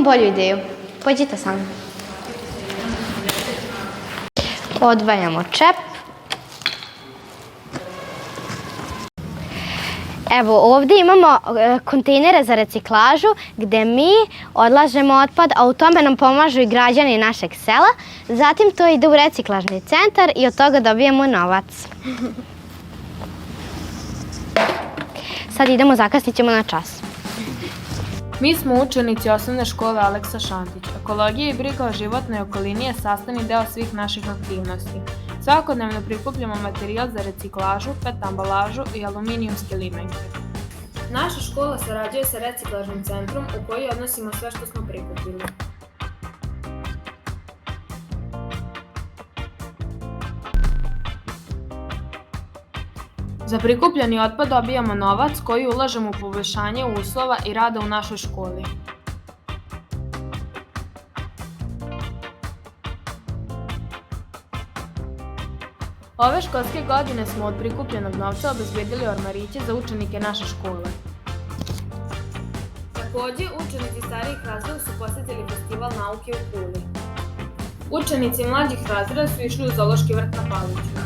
imam bolju ideju. Pođite sa mnom. Odvajamo čep. Evo ovdje imamo kontejnere za reciklažu gdje mi odlažemo otpad, a u tome nam pomažu i građani našeg sela. Zatim to ide u reciklažni centar i od toga dobijemo novac. Sad idemo, zakasnit ćemo na čas. Mi smo učenici osnovne škole Aleksa Šantić. Ekologija i briga o životnoj okolini je sastavni deo svih naših aktivnosti. Svakodnevno prikupljamo materijal za reciklažu, PET ambalažu i aluminijumske limenke. Naša škola sarađuje sa reciklažnim centrom u koji odnosimo sve što smo prikupili. Za prikupljeni otpad dobijamo novac koji ulažemo u poboljšanje uslova i rada u našoj školi. Ove školske godine smo od prikupljenog novca obezbedili ormariće za učenike naše škole. Također, učenici starijih razreda su posjetili festival nauke u Kuli. Učenici mlađih razreda su išli u zoološki vrt na Paliću.